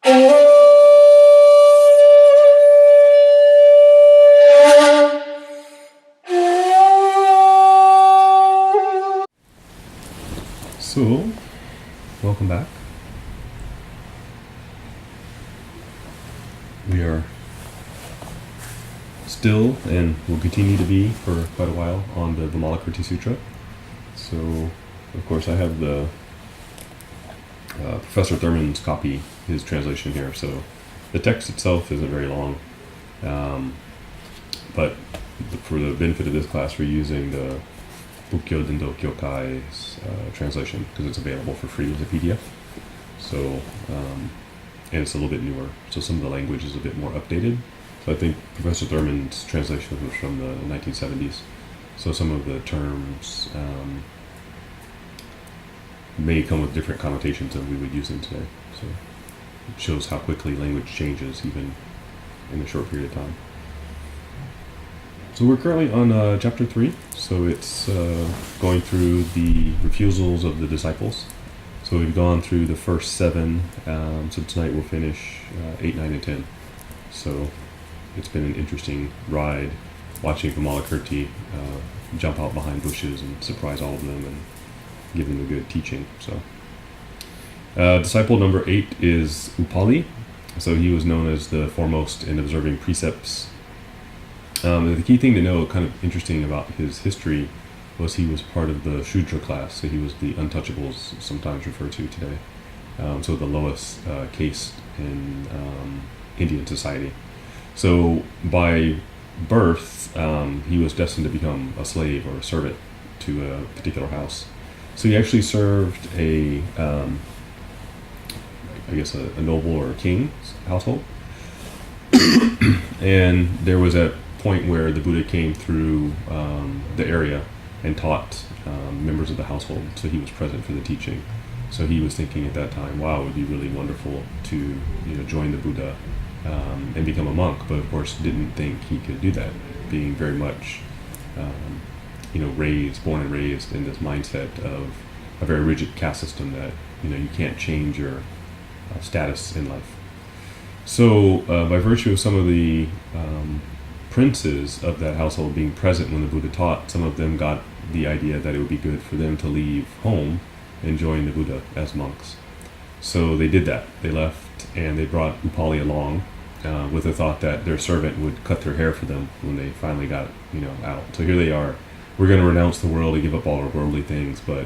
So, welcome back. We are still, and will continue to be for quite a while, on the Vimalakirti Sutra. So, of course, I have the Professor Thurman's copy, his translation here. So, the text itself isn't very long, but for the benefit of this class, we're using the Bukkyo Dendo Kyokai's translation because it's available for free as a PDF. So, and it's a little bit newer, so some of the language is a bit more updated. So I think Professor Thurman's translation was from the 1970s. So some of the terms may come with different connotations than we would use them today. So it shows how quickly language changes even in a short period of time. So we're currently on chapter 3, so it's going through the refusals of the disciples. So we've gone through the first 7, so tonight we'll finish 8, 9, and 10. So it's been an interesting ride watching Vimalakirti jump out behind bushes and surprise all of them and give them a good teaching. So disciple number 8 is Upali. So he was known as the foremost in observing precepts. The key thing to know, kind of interesting about his history, was he was part of the Shudra class, so he was the untouchables, sometimes referred to today. So the lowest caste in Indian society. So by birth, he was destined to become a slave or a servant to a particular house. So he actually served a noble or a king's household. And there was a point where the Buddha came through the area and taught members of the household, so he was present for the teaching. So he was thinking at that time, wow, it would be really wonderful to join the Buddha and become a monk, but of course didn't think he could do that, being very much born and raised in this mindset of a very rigid caste system that you can't change your status in life. So by virtue of some of the princes of that household being present when the Buddha taught, some of them got the idea that it would be good for them to leave home and join the Buddha as monks. So they did that. They left and they brought Upali along with the thought that their servant would cut their hair for them when they finally got out. So here they are. We're going to renounce the world and give up all our worldly things, but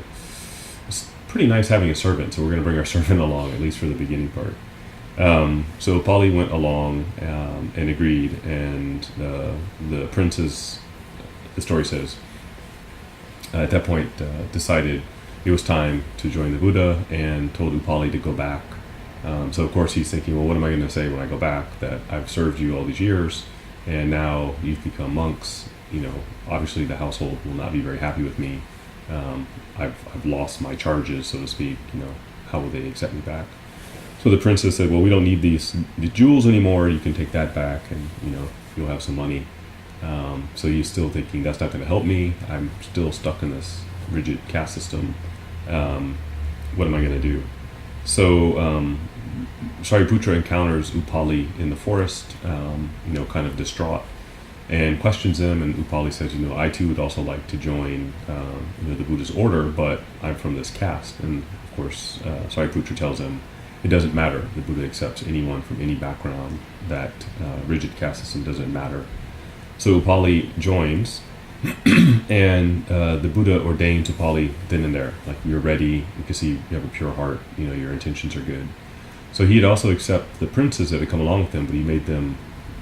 it's pretty nice having a servant, so we're going to bring our servant along, at least for the beginning part. So Upali went along and agreed, and the princes, the story says, at that point decided it was time to join the Buddha and told Upali to go back. So of course he's thinking, well, what am I going to say when I go back? That I've served you all these years and now you've become monks. Obviously the household will not be very happy with me. I've lost my charges, so to speak. How will they accept me back? So the princess said, well, we don't need the jewels anymore. You can take that back and, you'll have some money. So he's still thinking, that's not going to help me. I'm still stuck in this rigid caste system. What am I going to do? So Shariputra encounters Upali in the forest, kind of distraught, and questions him. And Upali says, I too would also like to join the Buddha's order, but I'm from this caste. And of course, Shariputra tells him, it doesn't matter. The Buddha accepts anyone from any background. That rigid caste system doesn't matter. So Upali joins, and the Buddha ordains Upali then and there. Like, you're ready, you can see you have a pure heart, your intentions are good. So he'd also accept the princes that had come along with him, but he made them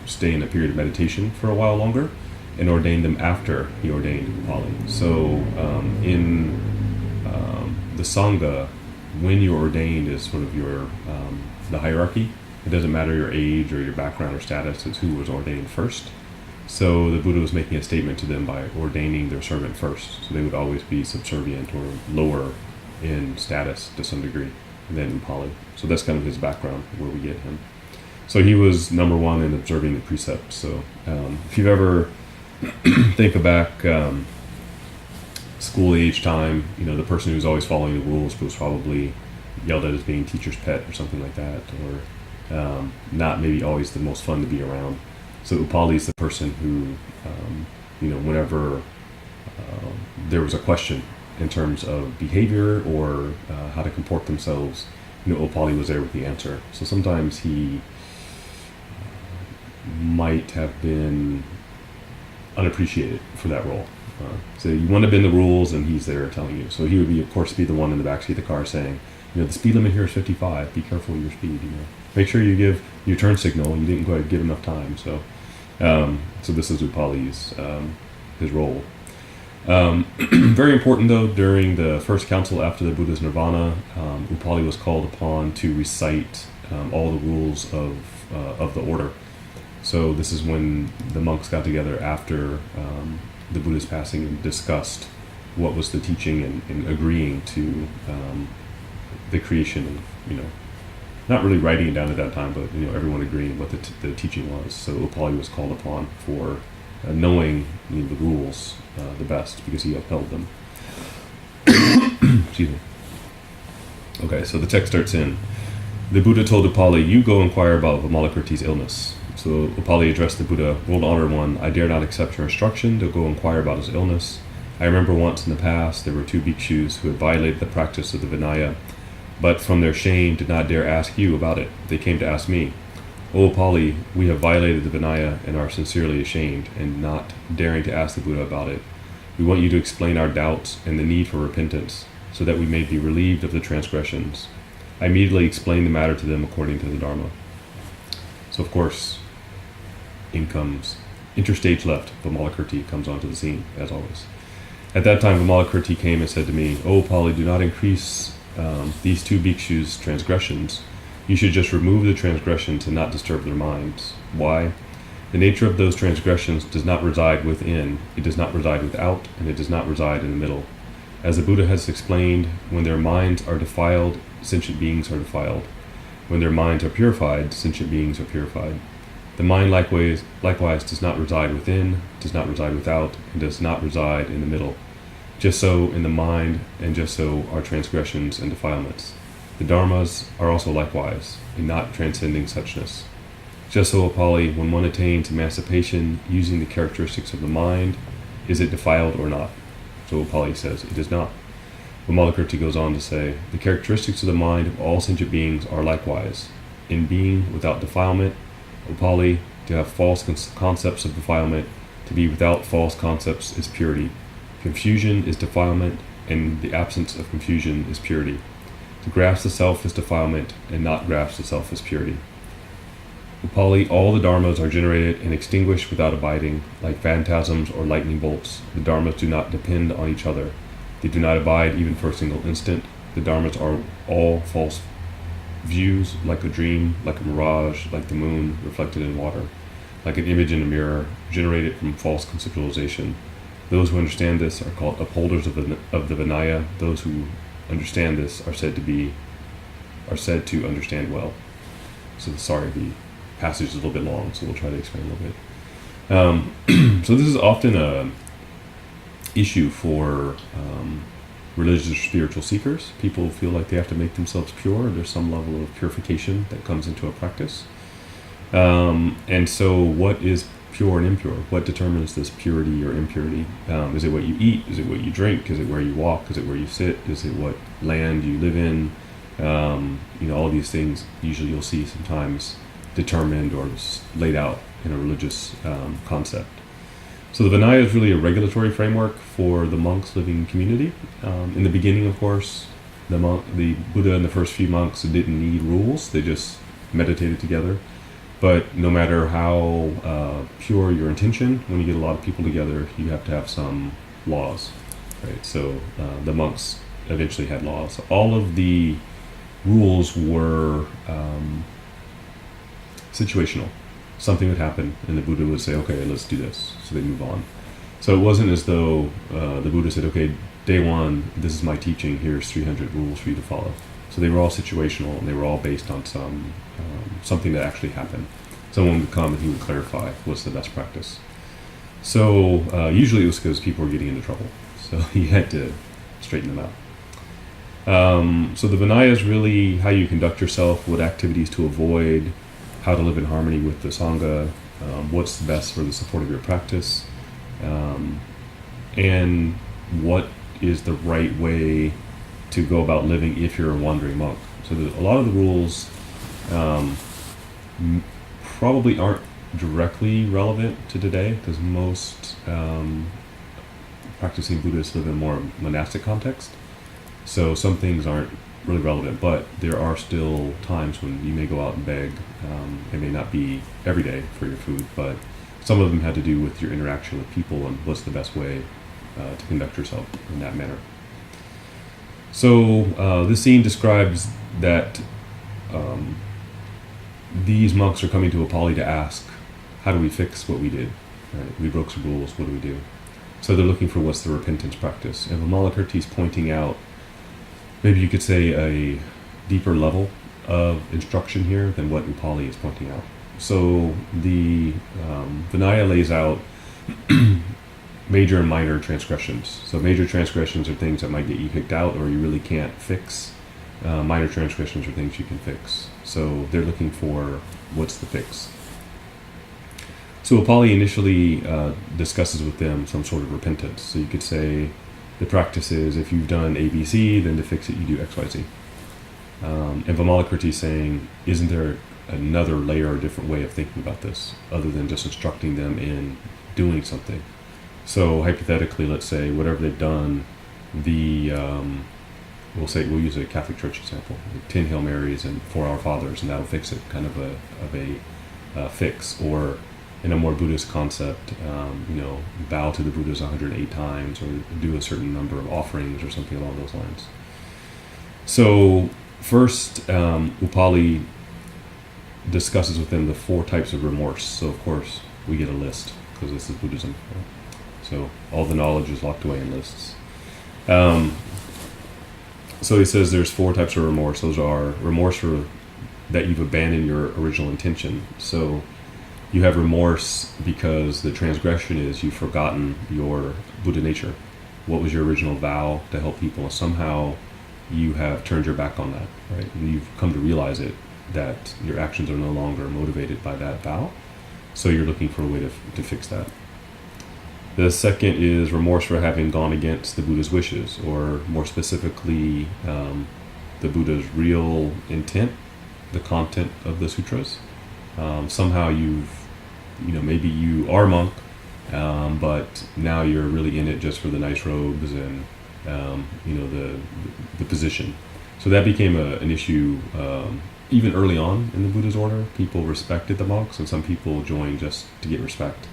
stay in a period of meditation for a while longer and ordained them after he ordained Upali. So in the Sangha, when you're ordained is sort of your the hierarchy. It doesn't matter your age or your background or status, it's who was ordained first. So the Buddha was making a statement to them by ordaining their servant first. So they would always be subservient or lower in status to some degree than Upali. So that's kind of his background, where we get him. So he was number one in observing the precepts. So if you've ever think back school age time, the person who's always following the rules was probably yelled at as being teacher's pet or something like that, or not maybe always the most fun to be around. So Upali is the person who, whenever there was a question in terms of behavior or how to comport themselves, Upali was there with the answer. So sometimes he might have been unappreciated for that role. So you want to bend the rules, and he's there telling you. So he would of course, be the one in the backseat of the car saying, the speed limit here is 55. Be careful of your speed. Make sure you give your turn signal. You didn't quite give enough time. So this is Upali's his role. Very important though, during the first council after the Buddha's nirvana, Upali was called upon to recite all the rules of the order. So this is when the monks got together after the Buddha's passing and discussed what was the teaching and agreeing to the creation of, not really writing it down at that time, but everyone agreeing what the teaching was. So Upali was called upon for knowing the rules the best because he upheld them. Excuse me. Okay, so the text starts in. The Buddha told Upali, "You go inquire about Vimalakirti's illness." So Upali addressed the Buddha, "World Honored One, I dare not accept your instruction to go inquire about his illness. I remember once in the past there were 2 bhikshus who had violated the practice of the Vinaya, but from their shame did not dare ask you about it. They came to ask me. O Upali, we have violated the Vinaya and are sincerely ashamed, and not daring to ask the Buddha about it. We want you to explain our doubts and the need for repentance, so that we may be relieved of the transgressions." I immediately explained the matter to them according to the Dharma. So of course, in comes interstage left. Vimalakirti comes onto the scene, as always. At that time, Vimalakirti came and said to me, "O Upali, do not increase these 2 bhikshus' transgressions. You should just remove the transgressions and not disturb their minds. Why? The nature of those transgressions does not reside within, it does not reside without, and it does not reside in the middle. As the Buddha has explained, when their minds are defiled, sentient beings are defiled. When their minds are purified, sentient beings are purified. The mind likewise does not reside within, does not reside without, and does not reside in the middle. Just so in the mind, and just so are transgressions and defilements. The dharmas are also likewise, in not transcending suchness. Just so, Upali, when one attains emancipation using the characteristics of the mind, is it defiled or not? So Upali says, it is not. Vimalakirti goes on to say, the characteristics of the mind of all sentient beings are likewise, in being without defilement. Upali, to have false concepts of defilement, to be without false concepts is purity. Confusion is defilement, and the absence of confusion is purity. To grasp the self is defilement, and not grasp the self is purity. Upali, all the dharmas are generated and extinguished without abiding, like phantasms or lightning bolts. The dharmas do not depend on each other. They do not abide even for a single instant. The dharmas are all false views, like a dream, like a mirage, like the moon reflected in water, like an image in a mirror, generated from false conceptualization. Those who understand this are called upholders of the Vinaya. Those who understand this are said to understand well. So sorry, the passage is a little bit long, so we'll try to explain a little bit. So this is often a issue for religious or spiritual seekers. People feel like they have to make themselves pure. There's some level of purification that comes into a practice. And so what is pure and impure? What determines this purity or impurity? Is it what you eat? Is it what you drink? Is it where you walk? Is it where you sit? Is it what land you live in? All these things usually you'll see sometimes determined or laid out in a religious concept. So the Vinaya is really a regulatory framework for the monks living in community. In the beginning, of course, the Buddha and the first few monks didn't need rules. They just meditated together. But no matter how pure your intention, when you get a lot of people together, you have to have some laws, right? So the monks eventually had laws. All of the rules were situational. Something would happen, and the Buddha would say, okay, let's do this. So they move on. So it wasn't as though the Buddha said, okay, day one, this is my teaching, here's 300 rules for you to follow. So they were all situational, and they were all based on something that actually happened. Someone would come and he would clarify what's the best practice. So usually it was because people were getting into trouble. So he had to straighten them out. So the Vinaya is really how you conduct yourself, what activities to avoid, how to live in harmony with the Sangha, what's the best for the support of your practice, and what is the right way to go about living if you're a wandering monk. So a lot of the rules probably aren't directly relevant to today, because most practicing Buddhists live in a more monastic context. So some things aren't really relevant, but there are still times when you may go out and beg. It may not be every day for your food, but some of them had to do with your interaction with people and what's the best way to conduct yourself in that manner. So this scene describes that these monks are coming to Upali to ask, how do we fix what we did? Right? We broke some rules, what do we do? So they're looking for what's the repentance practice. And Vimalakirti is pointing out, maybe you could say, a deeper level of instruction here than what Upali is pointing out. So the Vinaya lays out major and minor transgressions. So major transgressions are things that might get you kicked out or you really can't fix. Minor transgressions are things you can fix. So they're looking for what's the fix. So Upali initially discusses with them some sort of repentance. So you could say the practice is, if you've done ABC, then to fix it you do XYZ. And Vimalakirti is saying, isn't there another layer or different way of thinking about this other than just instructing them in doing something? So hypothetically, let's say whatever they've done, we'll use a Catholic Church example, like 10 Hail Marys and 4 Our Fathers, and that'll fix it, kind of a fix. Or in a more Buddhist concept, bow to the Buddhas 108 times, or do a certain number of offerings, or something along those lines. So first, Upali discusses with them the 4 types of remorse. So of course, we get a list, because this is Buddhism. Right? So all the knowledge is locked away in lists. So he says there's 4 types of remorse. Those are remorse for that you've abandoned your original intention. So you have remorse because the transgression is you've forgotten your Buddha nature. What was your original vow to help people? Somehow you have turned your back on that, right? And you've come to realize that your actions are no longer motivated by that vow. So you're looking for a way to fix that. The second is remorse for having gone against the Buddha's wishes, or more specifically, the Buddha's real intent, the content of the sutras. Somehow maybe you are a monk, but now you're really in it just for the nice robes and, the position. So that became an issue even early on in the Buddha's order. People respected the monks, and some people joined just to get respect.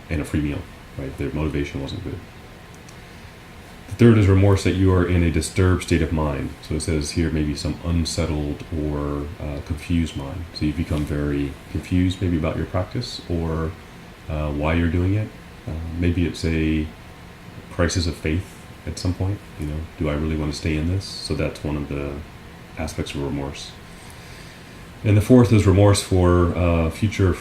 And a free meal, right? Their motivation wasn't good. The third is remorse that you are in a disturbed state of mind. So it says here maybe some unsettled or confused mind. So you become very confused maybe about your practice or why you're doing it. Maybe it's a crisis of faith at some point. Do I really want to stay in this? So that's one of the aspects of remorse. And the fourth is remorse for future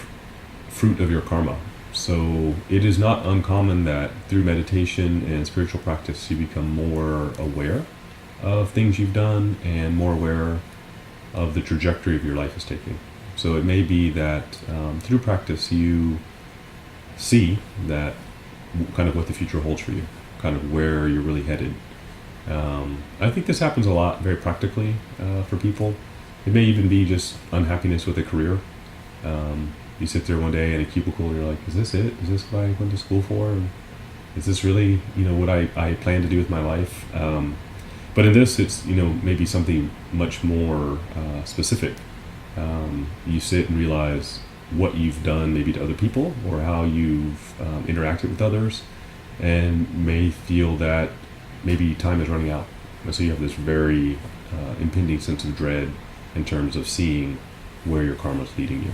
fruit of your karma. So it is not uncommon that through meditation and spiritual practice you become more aware of things you've done and more aware of the trajectory of your life is taking. So it may be that through practice you see that kind of what the future holds for you, kind of where you're really headed. I think this happens a lot very practically for people. It may even be just unhappiness with a career. You sit there one day in a cubicle and you're like, is this it? Is this what I went to school for? And is this really, what I plan to do with my life? But in this, it's, maybe something much more specific. You sit and realize what you've done maybe to other people or how you've interacted with others, and may feel that maybe time is running out. And so you have this very impending sense of dread in terms of seeing where your karma is leading you.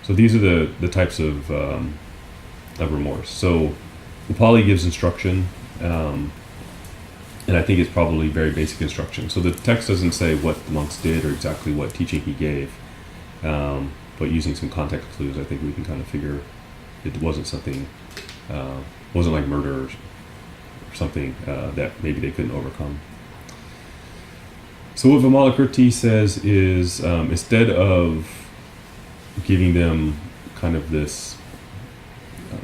So these are the types of remorse. So Upali gives instruction, and I think it's probably very basic instruction. So the text doesn't say what the monks did or exactly what teaching he gave, but using some context clues, I think we can kind of figure it wasn't something, wasn't like murder or something that maybe they couldn't overcome. So what Vimalakirti says is, instead of giving them kind of this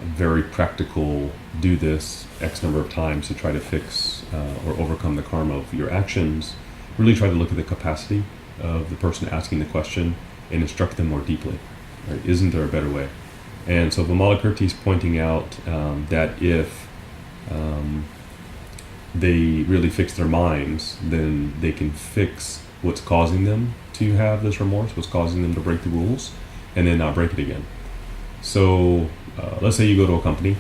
very practical, do this X number of times to try to fix or overcome the karma of your actions, really try to look at the capacity of the person asking the question and instruct them more deeply. Right? Isn't there a better way? And so Vimalakirti is pointing out that if they really fix their minds, then they can fix what's causing them to have this remorse, what's causing them to break the rules, and then not break it again. So let's say you go to a company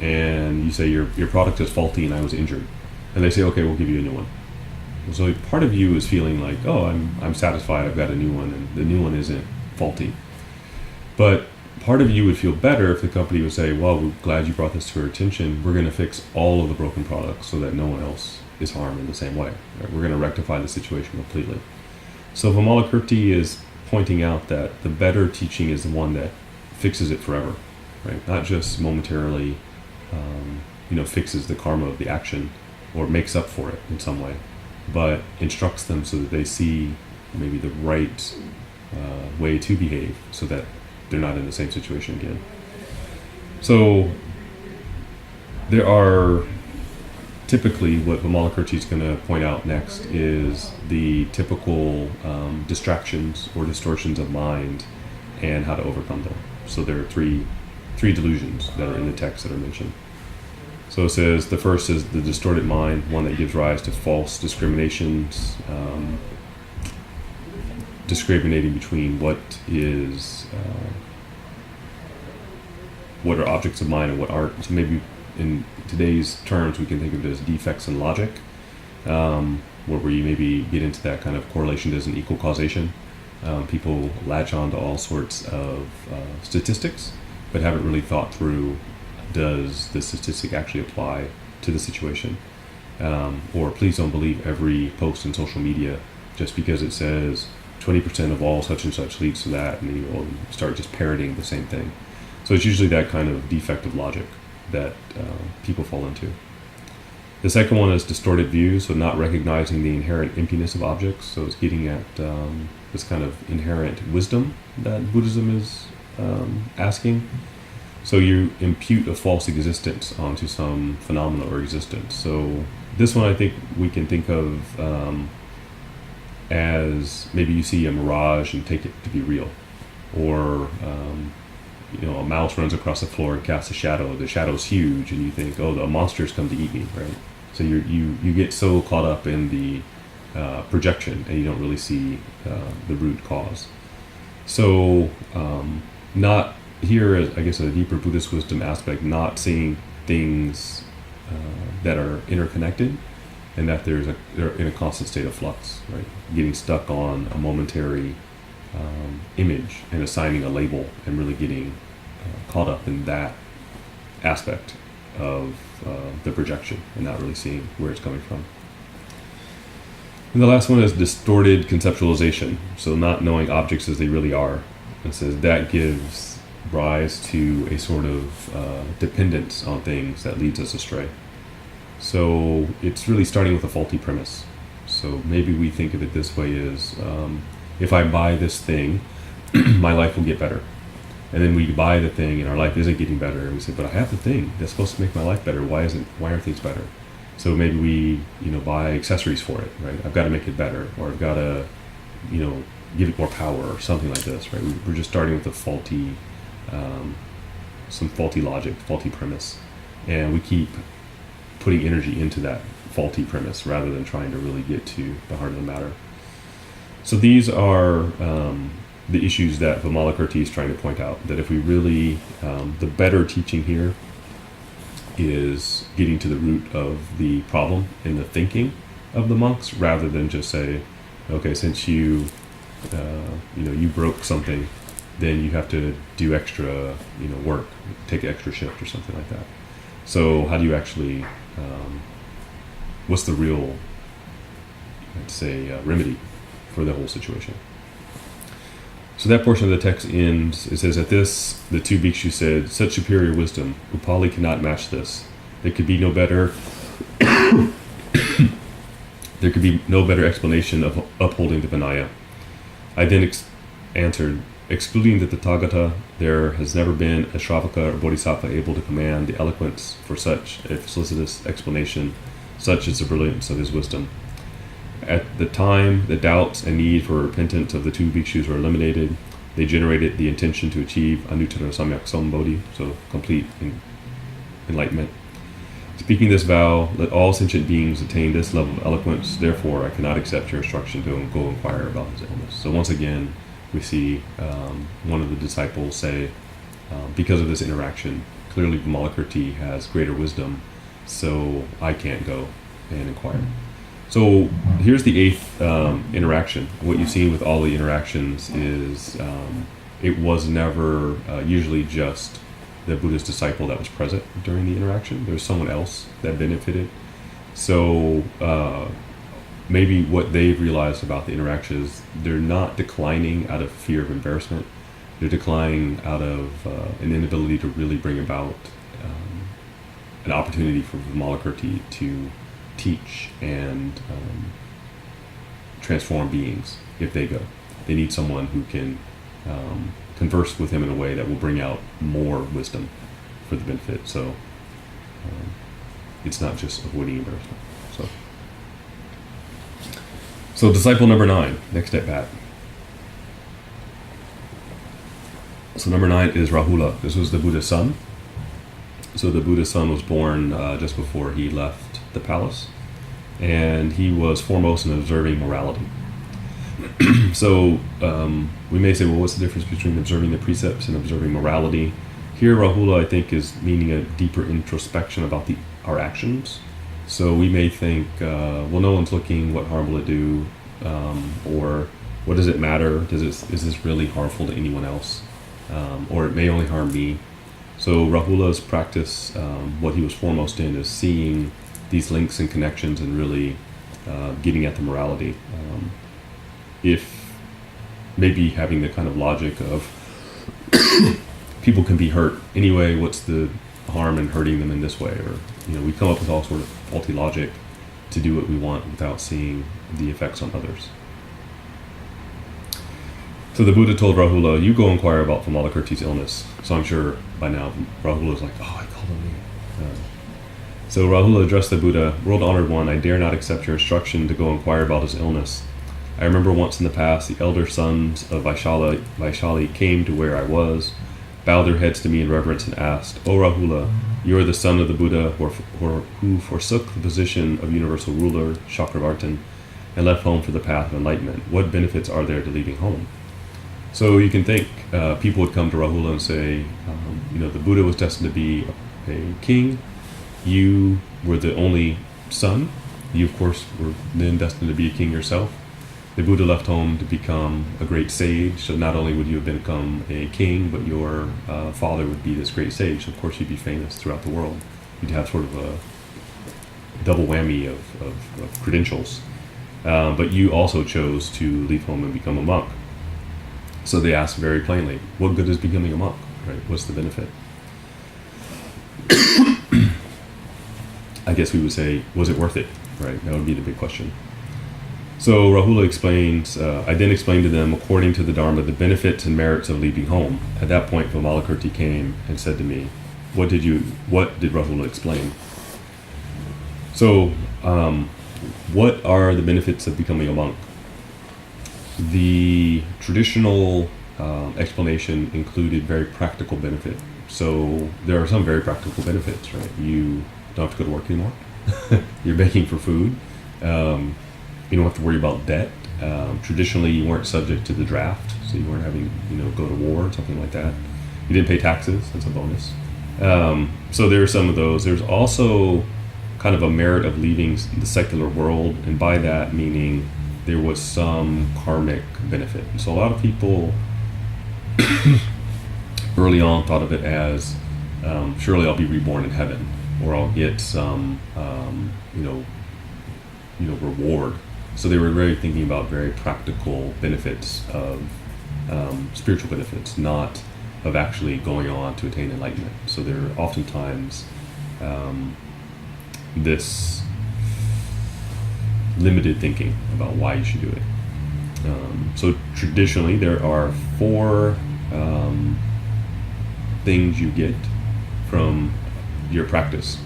and you say your product is faulty and I was injured, and they say, okay, we'll give you a new one. So part of you is feeling like, oh, I'm satisfied, I've got a new one, and the new one isn't faulty. But part of you would feel better if the company would say, well, we're glad you brought this to our attention. We're going to fix all of the broken products so that no one else is harmed in the same way. Right? We're going to rectify the situation completely. So Vimalakirti is pointing out that the better teaching is the one that fixes it forever, right? Not just momentarily, fixes the karma of the action or makes up for it in some way, but instructs them so that they see maybe the right way to behave so that they're not in the same situation again. So there are typically, what Vimalakirti is going to point out next is the typical distractions or distortions of mind and how to overcome them. So there are three delusions that are in the text that are mentioned. So it says the first is the distorted mind, one that gives rise to false discriminations, discriminating between what are objects of mind and what aren't. So maybe in today's terms we can think of it as defects in logic, where you maybe get into that kind of correlation doesn't equal causation. People latch on to all sorts of statistics, but haven't really thought through, does the statistic actually apply to the situation? Or please don't believe every post in social media just because it says 20% of all such and such leads to that, and you will start just parroting the same thing. So it's usually that kind of defective logic that people fall into. The second one is distorted views, so not recognizing the inherent emptiness of objects. So it's getting at this kind of inherent wisdom that Buddhism is asking. So you impute a false existence onto some phenomena or existence. So this one I think we can think of as maybe you see a mirage and take it to be real. Or a mouse runs across the floor and casts a shadow. The shadow's huge, and you think, oh, the monster's come to eat me, right? So you get so caught up in the projection, and you don't really see the root cause. So not here, I guess, a deeper Buddhist wisdom aspect, not seeing things that are interconnected, and that they're in a constant state of flux, right? Getting stuck on a momentary image and assigning a label and really getting caught up in that aspect of the projection and not really seeing where it's coming from. And the last one is distorted conceptualization, so not knowing objects as they really are. It says that gives rise to a sort of dependence on things that leads us astray. So it's really starting with a faulty premise. So maybe we think of it this way is, if I buy this thing, my life will get better. And then we buy the thing and our life isn't getting better. And we say, but I have the thing that's supposed to make my life better. Why aren't things better? So maybe we, buy accessories for it, right? I've got to make it better, or I've got to, give it more power or something like this, right? We're just starting with a faulty, some faulty logic, faulty premise. And we keep putting energy into that faulty premise rather than trying to really get to the heart of the matter. So these are the issues that Vimalakirti is trying to point out, that if we really, the better teaching here is getting to the root of the problem in the thinking of the monks, rather than just say, okay, since you broke something, then you have to do extra, work, take an extra shift or something like that. So how do you actually, what's the real, let's say, remedy for the whole situation? So that portion of the text ends, it says, at this, the two bhikshus said, such superior wisdom, Upali cannot match this. There could be no better There could be no better explanation of upholding the Vinaya. I then answered, excluding the Tathagata, there has never been a Shravaka or Bodhisattva able to command the eloquence for such a felicitous explanation. Such is the brilliance of his wisdom. At the time the doubts and need for repentance of the two bhikshus were eliminated, they generated the intention to achieve Anuttara Samyak Sambodhi, so complete enlightenment. Speaking this vow, let all sentient beings attain this level of eloquence. Therefore, I cannot accept your instruction to go inquire about his illness. So once again, we see one of the disciples say, because of this interaction, clearly Vimalakirti has greater wisdom, so I can't go and inquire. So here's the eighth interaction. What you've seen with all the interactions is it was never usually just the Buddha's disciple that was present during the interaction. There's someone else that benefited. So maybe what they've realized about the interaction is they're not declining out of fear of embarrassment. They're declining out of an inability to really bring about an opportunity for Vimalakirti to teach and transform beings if they go. They need someone who can converse with him in a way that will bring out more wisdom for the benefit. So it's not just avoiding embarrassment. So disciple number 9, next step back. So number 9 is Rahula. This was the Buddhist son. So the Buddhist son was born just before he left the palace, and he was foremost in observing morality. So we may say, well, what's the difference between observing the precepts and observing morality? Here, Rahula, I think, is meaning a deeper introspection about our actions. So we may think, well, no one's looking, what harm will it do? Or what does it matter? Is this really harmful to anyone else? Or it may only harm me. So Rahula's practice, what he was foremost in, is seeing these links and connections and really getting at the morality. If maybe having the kind of logic of people can be hurt anyway, what's the harm in hurting them in this way? Or, we come up with all sort of faulty logic to do what we want without seeing the effects on others. So the Buddha told Rahula, you go inquire about Vimalakirti's illness. So I'm sure by now Rahula's like, oh, I called on me. So Rahula addressed the Buddha, world honored one, I dare not accept your instruction to go inquire about his illness. I remember once in the past, the elder sons of Vaishali came to where I was, bowed their heads to me in reverence and asked, O Rahula, you are the son of the Buddha who forsook the position of universal ruler, Chakravartin, and left home for the path of enlightenment. What benefits are there to leaving home? So you can think people would come to Rahula and say, the Buddha was destined to be a king. You were the only son. You, of course, were then destined to be a king yourself. The Buddha left home to become a great sage, so not only would you have become a king, but your father would be this great sage. So of course, you'd be famous throughout the world. You'd have sort of a double whammy of credentials. But you also chose to leave home and become a monk. So they asked very plainly, what good is becoming a monk? Right? What's the benefit? I guess we would say, was it worth it? Right? That would be the big question. So Rahula explains, I then explained to them, according to the Dharma, the benefits and merits of leaving home. At that point, Vimalakirti came and said to me, what did Rahula explain? So, what are the benefits of becoming a monk? The traditional explanation included very practical benefit. So there are some very practical benefits, right? You don't have to go to work anymore. You're begging for food. You don't have to worry about debt. Traditionally, you weren't subject to the draft, so you weren't having, go to war or something like that. You didn't pay taxes. That's a bonus. So there are some of those. There's also kind of a merit of leaving the secular world, and by that meaning there was some karmic benefit. And so a lot of people early on thought of it as, surely I'll be reborn in heaven, or I'll get some, reward. So they were really thinking about very practical benefits of spiritual benefits, not of actually going on to attain enlightenment. So there are oftentimes this limited thinking about why you should do it. So traditionally, there are 4 things you get from your practice.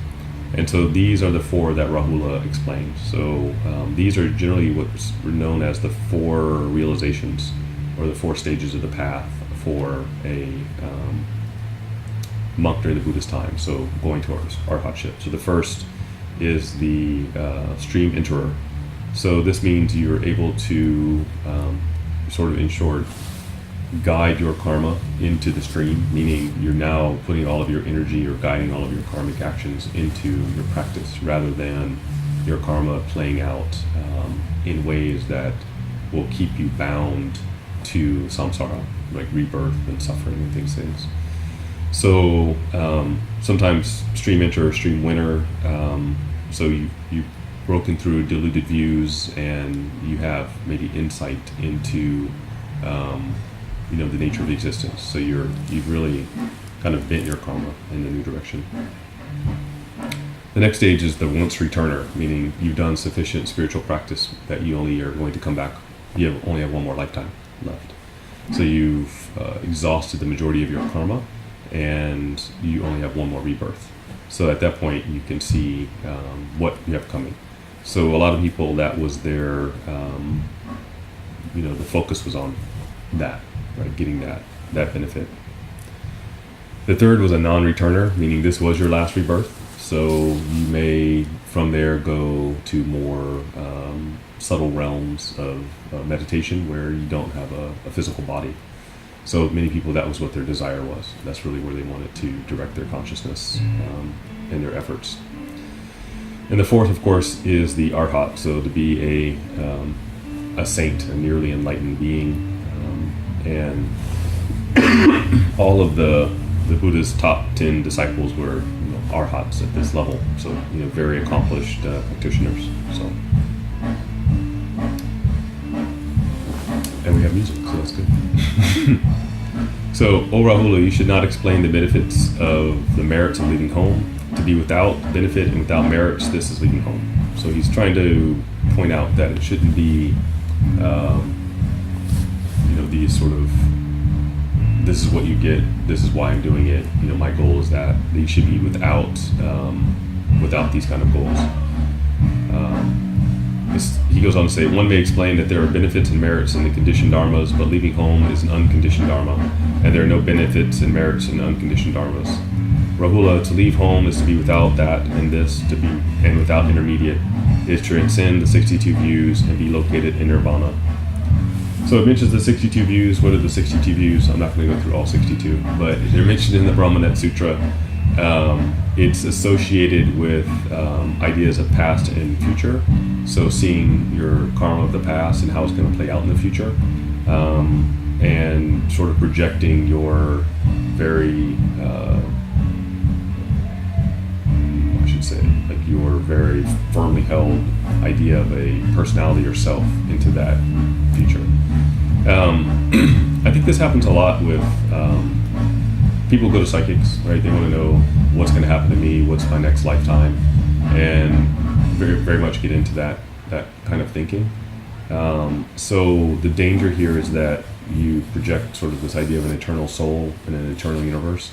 And so these are the 4 that Rahula explains. So these are generally what's known as the 4 realizations, or the 4 stages of the path for a monk during the Buddhist time, so going towards arhatship. So the first is the stream enterer. So this means you're able to sort of, in short, guide your karma into the stream, meaning you're now putting all of your energy or guiding all of your karmic actions into your practice, rather than your karma playing out in ways that will keep you bound to samsara, like rebirth and suffering and things. So sometimes stream enterer, stream winner, so you've broken through deluded views and you have maybe insight into the nature of existence. So you've really kind of bent your karma in a new direction. The next stage is the Winx Returner, meaning you've done sufficient spiritual practice that you only are going to come back. You only have one more lifetime left. So you've exhausted the majority of your karma, and you only have one more rebirth. So at that point, you can see what you have coming. So a lot of people, that was their, the focus was on that, right? Getting that benefit. The third was a non-returner, meaning this was your last rebirth. So you may, from there, go to more subtle realms of meditation where you don't have a physical body. So many people, that was what their desire was. That's really where they wanted to direct their consciousness and their efforts. And the fourth, of course, is the arhat. So to be a saint, a nearly enlightened being, and all of the Buddha's top 10 disciples were arhats at this level. So very accomplished practitioners. So, and we have music, so that's good. So, O Rahula, you should not explain the benefits of the merits of leaving home. To be without benefit and without merits, this is leaving home. So he's trying to point out that it shouldn't be, these sort of, this is what you get, this is why I'm doing it. My goal is that. You should be without these kind of goals. He goes on to say, one may explain that there are benefits and merits in the conditioned dharmas, but leaving home is an unconditioned dharma, and there are no benefits and merits in unconditioned dharmas. Rahula, to leave home is to be without that and this, and without intermediate, is to transcend the 62 views and be located in nirvana. So it mentions the 62 views. What are the 62 views? I'm not going to go through all 62, but they're mentioned in the Brahmanet Sutra. It's associated with ideas of past and future. So seeing your karma of the past and how it's going to play out in the future, and sort of projecting your very, your very firmly held idea of a personality or self into that future. I think this happens a lot with people who go to psychics, right? They want to know what's going to happen to me, what's my next lifetime, and very, very much get into that kind of thinking. So the danger here is that you project sort of this idea of an eternal soul in an eternal universe.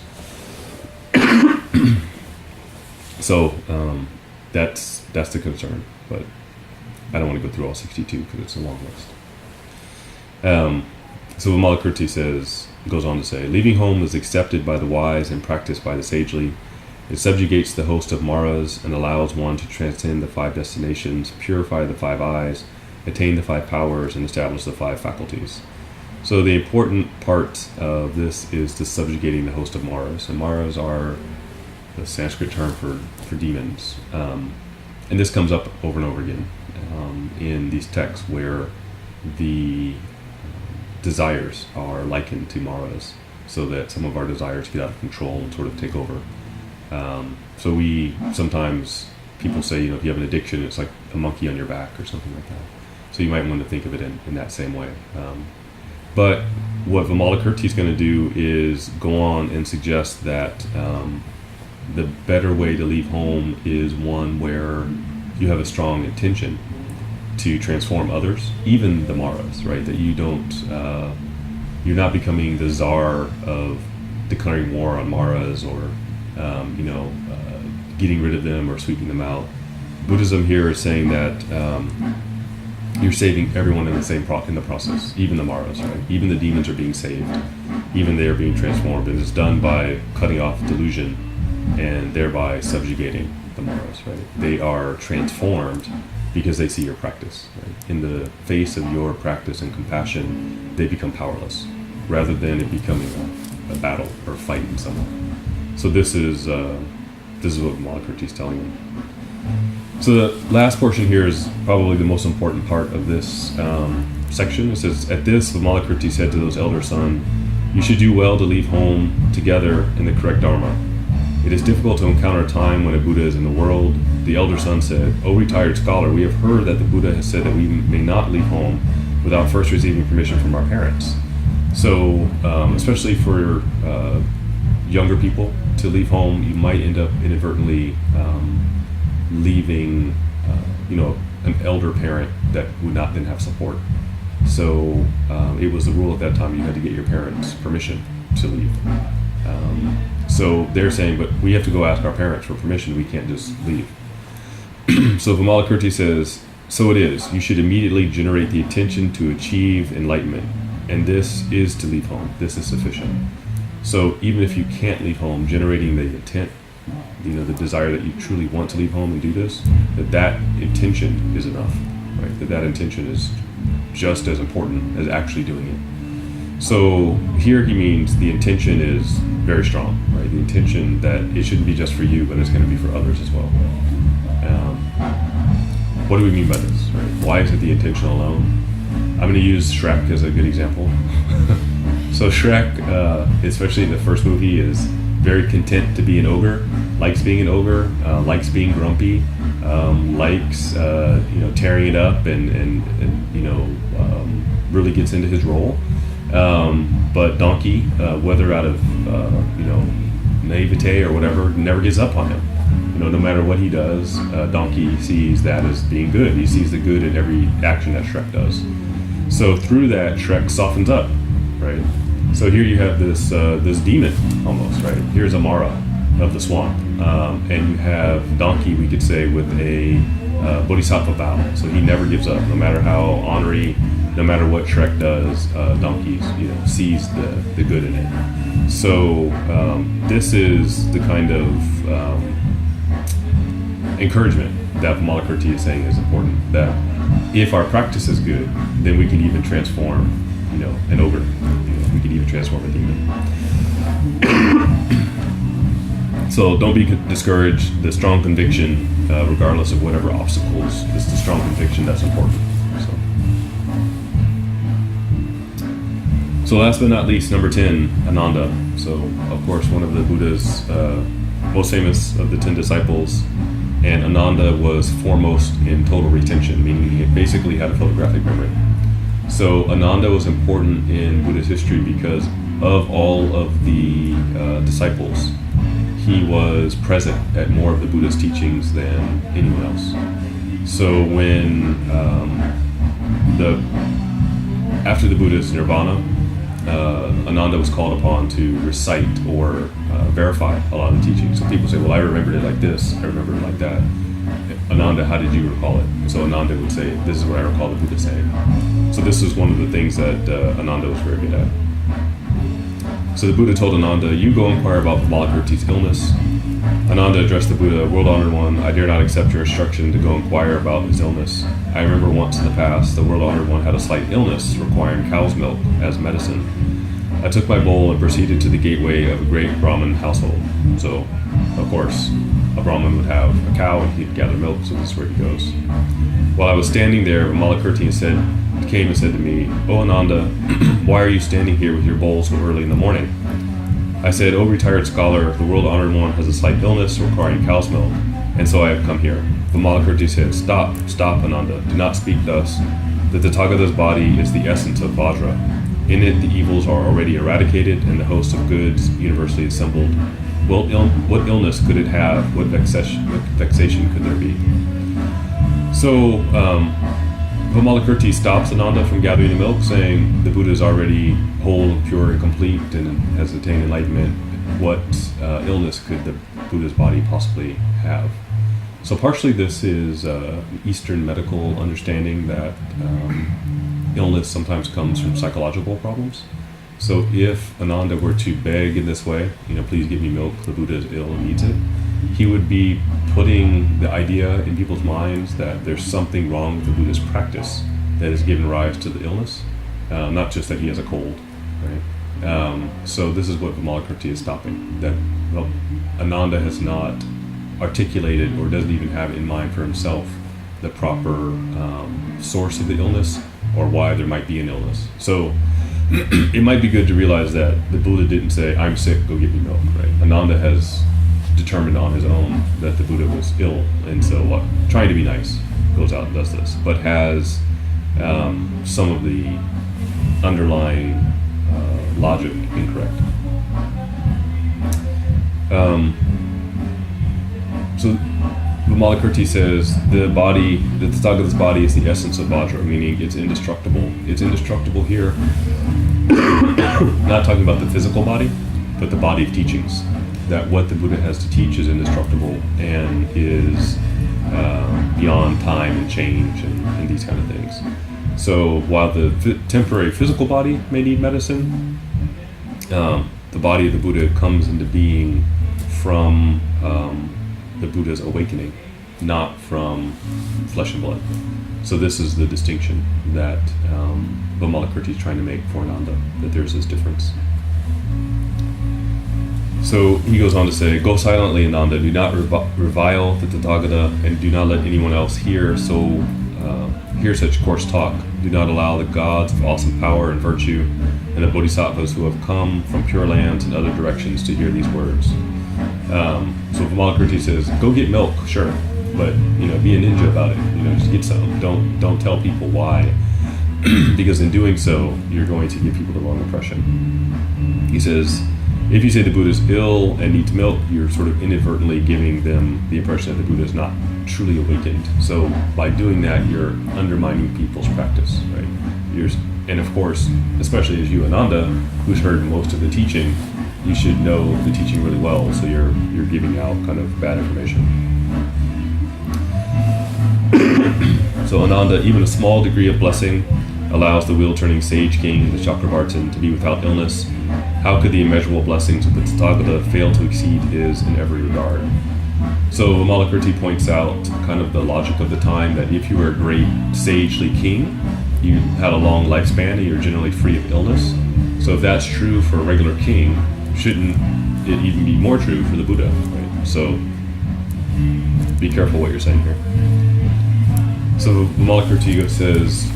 So that's the concern, but I don't want to go through all 62 because it's a long list. So Vimalakirti goes on to say, leaving home is accepted by the wise and practiced by the sagely. It subjugates the host of maras and allows one to transcend the 5 destinations, purify the 5 eyes, attain the 5 powers, and establish the 5 faculties. So the important part of this is the subjugating the host of maras. And maras are the Sanskrit term for demons. And this comes up over and over again in these texts where the desires are likened to maras, so that some of our desires get out of control and sort of take over. So we sometimes, people say, if you have an addiction, it's like a monkey on your back or something like that. So you might want to think of it in that same way. But what Vimalakirti is going to do is go on and suggest that the better way to leave home is one where you have a strong intention to transform others, even the Maras, right? That you don't, you're not becoming the czar of declaring war on Maras or, getting rid of them or sweeping them out. Buddhism here is saying that you're saving everyone in the process, even the Maras, right? Even the demons are being saved, even they are being transformed, and it's done by cutting off delusion and thereby subjugating the Maras, right? They are transformed because they see your practice, right? In the face of your practice and compassion, they become powerless, rather than it becoming a battle or a fight in someone. So this is what Vimalakirti is telling them. So the last portion here is probably the most important part of this section. It says, "At this, Vimalakirti said to those elder son, you should do well to leave home together in the correct Dharma. It is difficult to encounter a time when a Buddha is in the world." The elder son said, "O retired scholar, we have heard that the Buddha has said that we may not leave home without first receiving permission from our parents." So, especially for younger people to leave home, you might end up inadvertently leaving, an elder parent that would not then have support. So it was the rule at that time you had to get your parents' permission to leave. So they're saying, but we have to go ask our parents for permission. We can't just leave. So Vimalakirti says, "So it is. You should immediately generate the intention to achieve enlightenment. And this is to leave home. This is sufficient." So even if you can't leave home, generating the intent, the desire that you truly want to leave home and do this, that intention is enough, right? That intention is just as important as actually doing it. So here he means the intention is very strong, right? The intention that it shouldn't be just for you, but it's going to be for others as well. What do we mean by this, right? Why is it the intention alone? I'm going to use Shrek as a good example. So Shrek, especially in the first movie, is very content to be an ogre, likes being an ogre, likes being grumpy, likes tearing it up, and really gets into his role. But Donkey, whether out of naivete or whatever, never gives up on him. No matter what he does, Donkey sees that as being good. He sees the good in every action that Shrek does. So through that, Shrek softens up, right? So here you have this demon almost, right? Here's a Mara of the swamp, and you have Donkey, we could say, with a bodhisattva vow. So he never gives up, no matter how ornery, no matter what Shrek does. Donkey, sees the good in it. So this is the kind of encouragement that Vimalakirti is saying is important. That if our practice is good, then we can even transform, an ogre. We can even transform a demon. So don't be discouraged. The strong conviction, regardless of whatever obstacles, is the strong conviction that's important. So last but not least, number 10, Ananda. So of course one of the Buddha's most famous of the 10 disciples, and Ananda was foremost in total retention, meaning he basically had a photographic memory. So Ananda was important in Buddhist history because of all of the disciples. He was present at more of the Buddha's teachings than anyone else. So when after the Buddha's nirvana, Ananda was called upon to recite or verify a lot of the teachings. So people say, well, I remembered it like this, I remember it like that. Ananda, how did you recall it? And so Ananda would say, this is what I recall the Buddha saying. So this is one of the things that Ananda was very good at. So the Buddha told Ananda, you go inquire about Vimalakirti's illness. Ananda addressed the Buddha, World Honored One, I dare not accept your instruction to go inquire about his illness. I remember once in the past, the World Honored One had a slight illness requiring cow's milk as medicine. I took my bowl and proceeded to the gateway of a great Brahmin household. So, of course, a Brahmin would have a cow and he'd gather milk, so this is where he goes. While I was standing there, Vimalakirti came and said to me, O Ananda, why are you standing here with your bowl so early in the morning? I said, O retired scholar, the World Honored One has a slight illness requiring cow's milk, and so I have come here. Vimalakirti said, Stop, Ananda, do not speak thus. The Tathagata's body is the essence of Vajra. In it, the evils are already eradicated and the host of goods universally assembled. What illness could it have? What vexation could there be? So, Vimalakirti stops Ananda from gathering the milk, saying the Buddha is already whole, pure, and complete, and has attained enlightenment. What illness could the Buddha's body possibly have? So partially this is Eastern medical understanding that illness sometimes comes from psychological problems. So if Ananda were to beg in this way, please give me milk, the Buddha is ill and needs it, he would be putting the idea in people's minds that there's something wrong with the Buddha's practice that has given rise to the illness, not just that he has a cold, right? So this is what Vimalakirti is stopping, that Ananda has not articulated or doesn't even have in mind for himself the proper source of the illness or why there might be an illness. So it might be good to realize that the Buddha didn't say, I'm sick, go get me milk, right? Ananda has determined on his own that the Buddha was ill, and so trying to be nice, goes out and does this, but has some of the underlying logic incorrect. So Vimalakirti says the Tathagata's body is the essence of Vajra, meaning it's indestructible. It's indestructible here, not talking about the physical body, but the body of teachings. That what the Buddha has to teach is indestructible and is beyond time and change and these kind of things. So while the temporary physical body may need medicine, the body of the Buddha comes into being from the Buddha's awakening, not from flesh and blood. So this is the distinction that Vimalakirti is trying to make for Ananda, that there's this difference. So he goes on to say, go silently, Ananda, do not revile the Tathagata, and do not let anyone else hear such coarse talk. Do not allow the gods of awesome power and virtue and the bodhisattvas who have come from pure lands and other directions to hear these words. So Vimalakirti says, go get milk, sure, but be a ninja about it. Just get some. Don't tell people why, because in doing so, you're going to give people the wrong impression. He says, if you say the Buddha is ill and needs milk, you're sort of inadvertently giving them the impression that the Buddha is not truly awakened. So by doing that, you're undermining people's practice, right? And of course, especially as you, Ananda, who's heard most of the teaching, you should know the teaching really well, so you're giving out kind of bad information. So Ananda, even a small degree of blessing allows the wheel-turning sage king, the Chakravartin, to be without illness. How could the immeasurable blessings of the Tathagata fail to exceed his in every regard? So Vimalakirti points out kind of the logic of the time, that if you were a great sagely king, you had a long lifespan and you're generally free of illness. So if that's true for a regular king, shouldn't it even be more true for the Buddha, right? So be careful what you're saying here. So Vimalakirti says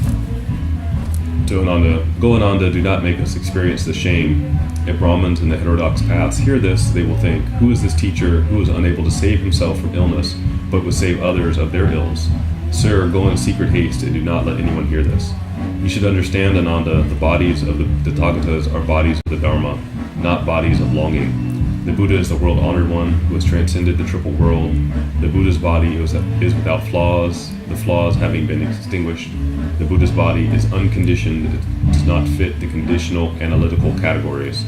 to Ananda, go Ananda, do not make us experience the shame. If Brahmins in the heterodox paths hear this, they will think, who is this teacher who is unable to save himself from illness, but would save others of their ills? Sir, go in secret haste and do not let anyone hear this. You should understand, Ananda, the bodies of the Tathagatas are bodies of the Dharma, not bodies of longing. The Buddha is the world-honored one who has transcended the triple world. The Buddha's body is without flaws, the flaws having been extinguished. The Buddha's body is unconditioned, it does not fit the conditional analytical categories.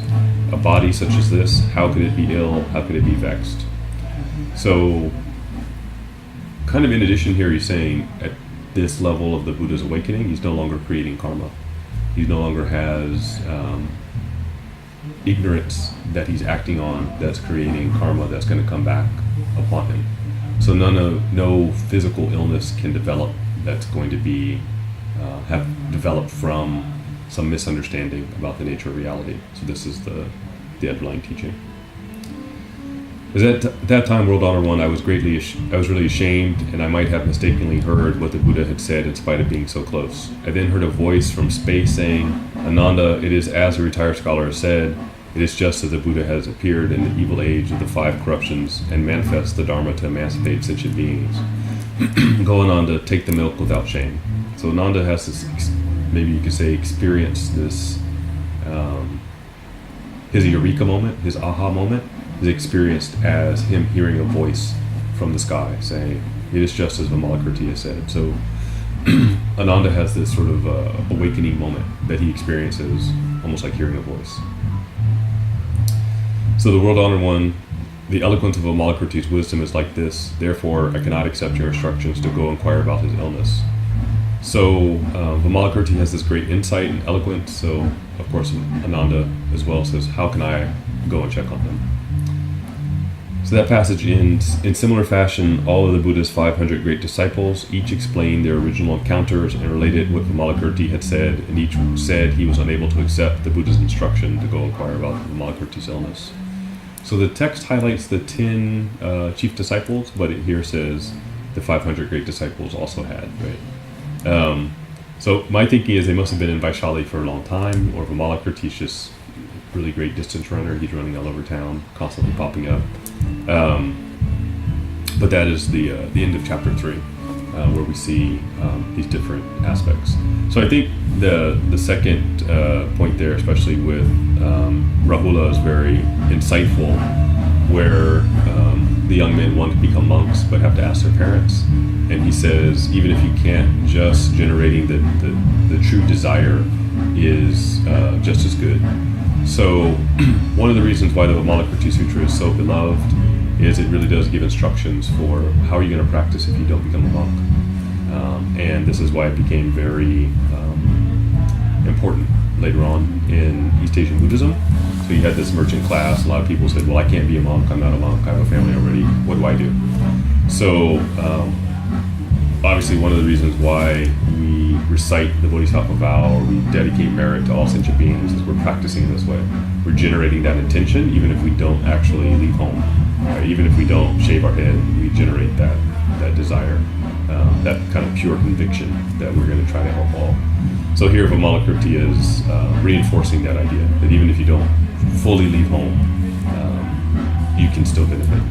A body such as this, how could it be ill, how could it be vexed? So, kind of in addition here, he's saying at this level of the Buddha's awakening, he's no longer creating karma. He no longer has ignorance that he's acting on that's creating karma that's going to come back upon him. So no physical illness can develop that's going to be have developed from some misunderstanding about the nature of reality. So this is the underlying teaching. At that time, World Honor One, I was really ashamed, and I might have mistakenly heard what the Buddha had said in spite of being so close. I then heard a voice from space saying, Ananda, it is as a retired scholar has said, it is just as the Buddha has appeared in the evil age of the 5 corruptions and manifests the Dharma to emancipate sentient beings. Go Ananda, take the milk without shame. So Ananda has this, maybe you could say, experience this, his eureka moment, his aha moment, is experienced as him hearing a voice from the sky saying, it is just as Vimalakirti has said. So Ananda has this sort of awakening moment that he experiences, almost like hearing a voice. So the world honored one, the eloquence of Vimalakirti's wisdom is like this, therefore I cannot accept your instructions to go inquire about his illness. So Vimalakirti has this great insight and eloquence, so of course Ananda as well says, how can I go and check on him? So that passage ends, in similar fashion, all of the Buddha's 500 great disciples each explained their original encounters and related what Vimalakirti had said, and each said he was unable to accept the Buddha's instruction to go inquire about Vimalakirti's illness. So the text highlights the 10 chief disciples, but it here says the 500 great disciples also had, right? So my thinking is they must have been in Vaishali for a long time, or Vimalakirti's just a really great distance runner. He's running all over town, constantly popping up. But that is the end of chapter 3, where we see these different aspects. So I think the second point there, especially with Rahula, is very insightful, where the young men want to become monks but have to ask their parents. And he says, even if you can't, just generating the true desire is just as good. So one of the reasons why the Vimalakirti Sutra is so beloved is it really does give instructions for how are you going to practice if you don't become a monk. And this is why it became very important later on in East Asian Buddhism. So you had this merchant class. A lot of people said, well, I can't be a monk. I'm not a monk. I have a family already. What do I do? So obviously one of the reasons why we recite the Bodhisattva vow or we dedicate merit to all sentient beings is we're practicing in this way. We're generating that intention even if we don't actually leave home. Right? Even if we don't shave our head, we generate that desire, that kind of pure conviction that we're going to try to help all. So here Vimalakirti is reinforcing that idea, that even if you don't fully leave home, you can still benefit.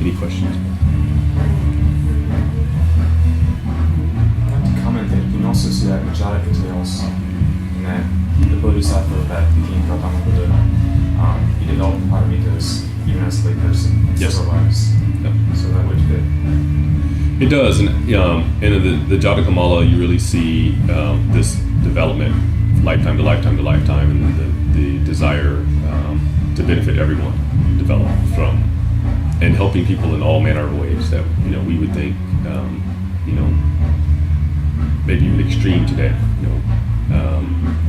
Any questions? I'd like to comment that you can also see that in the Jataka tales, in that the Bodhisattva that became Gautama Buddha, he developed paramitas even as a lay person. Yes. Otherwise, Yep. so that would fit. It does, and in the Jatakamala, you really see this development, lifetime to lifetime to lifetime, and the desire to benefit everyone develop from, and helping people in all manner of ways that we would think maybe even extreme today.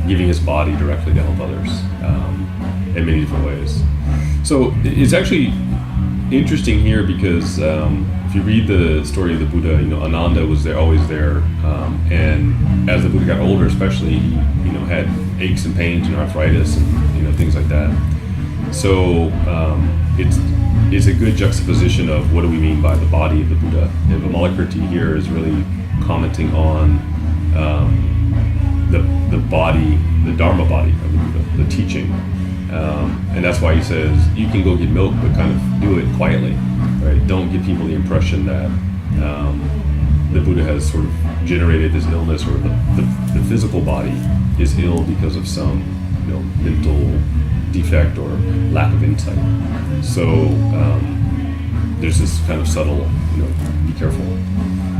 Giving his body directly to help others in many different ways. So it's actually interesting here because if you read the story of the Buddha, Ananda was there, always there, and as the Buddha got older, especially, he had aches and pains and arthritis and things like that. So it's a good juxtaposition of what do we mean by the body of the Buddha. And Vimalakirti here is really commenting on the body, the Dharma body of the Buddha, the teaching. And that's why he says, you can go get milk, but kind of do it quietly, right? Don't give people the impression that the Buddha has sort of generated this illness, or the physical body is ill because of some mental defect or lack of insight. So there's this kind of subtle, be careful.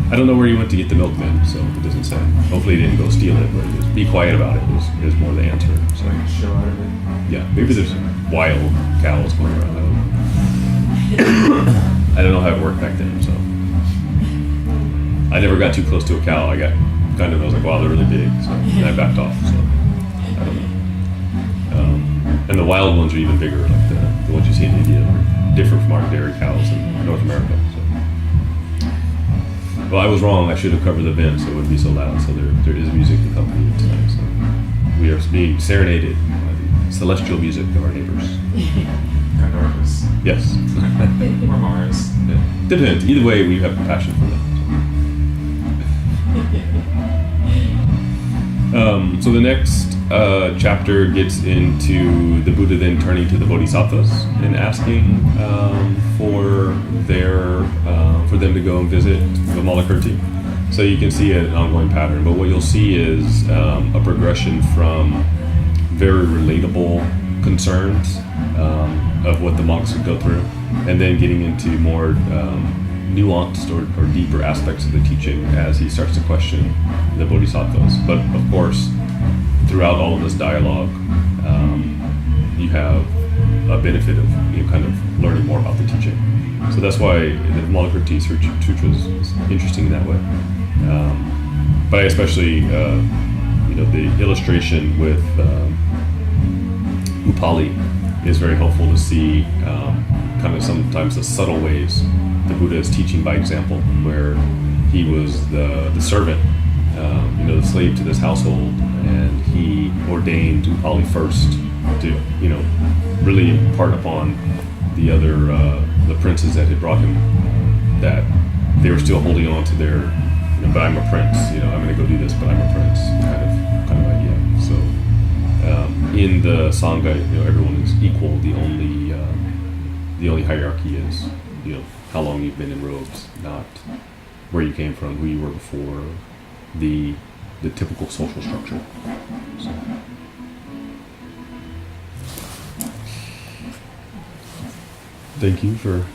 I don't know where he went to get the milk then, so it doesn't say. Hopefully he didn't go steal it, but just be quiet about it is more the answer. So Show out of it. yeah, maybe there's wild cows going around. I don't know how it worked back then, so I never got too close to a cow. I got I was like, wow, they're really big, so and I backed off. So I don't know. And the wild ones are even bigger, like the ones you see in India are different from our dairy cows in North America. So. Well, I was wrong. I should have covered the vent so it wouldn't be so loud. So there is music accompanying it tonight. So we are being serenaded by the celestial music of our neighbors. Antarctica. Yes. Or Mars. Yeah. Depends. Either way, we have compassion for them. So the next chapter gets into the Buddha then turning to the Bodhisattvas and asking for them to go and visit Vimalakirti. So you can see an ongoing pattern, but what you'll see is a progression from very relatable concerns of what the monks would go through, and then getting into more nuanced or deeper aspects of the teaching as he starts to question the bodhisattvas. But of course, throughout all of this dialogue, you have a benefit of kind of learning more about the teaching. So that's why the Vimalakirti Sutra is interesting in that way. But I especially, the illustration with Upali is very helpful to see kind of sometimes the subtle ways the Buddha is teaching by example, where he was the servant, the slave to this household, and he ordained Upali first to, really impart upon the other, the princes that had brought him, that they were still holding on to their, but I'm a prince, I'm going to go do this, but I'm a prince, kind of idea. So in the Sangha, everyone is equal. The only hierarchy is, how long you've been in robes, not where you came from, who you were before, the typical social structure. So. Thank you for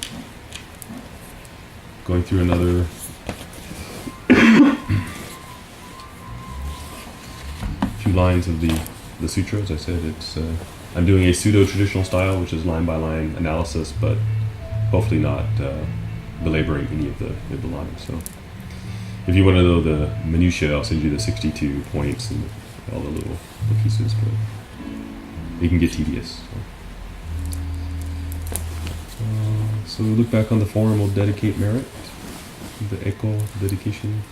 going through another few lines of the sutra. As I said, it's I'm doing a pseudo-traditional style, which is line-by-line analysis, but hopefully not belaboring any of the lines. So if you want to know the minutiae, I'll send you the 62 points and all the little pieces, but it can get tedious. So look back on the form, we'll dedicate merit, the echo dedication.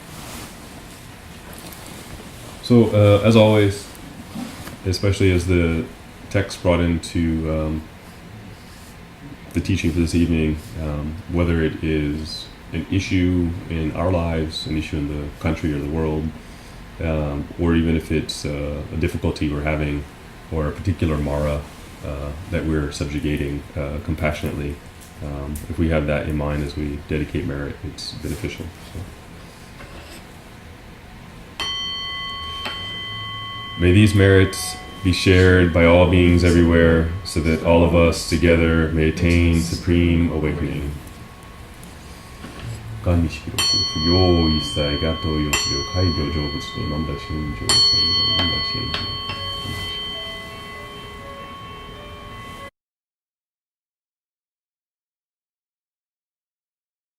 So as always, especially as the text brought into the teaching for this evening, whether it is an issue in our lives, an issue in the country or the world, or even if it's a difficulty we're having, or a particular Mara that we're subjugating compassionately, if we have that in mind as we dedicate merit, it's beneficial. So. May these merits be shared by all beings everywhere, so that all of us together may attain supreme awakening. がんにしきろく不要一切がとよしよ開業成仏となんだ心情、なんだ心情。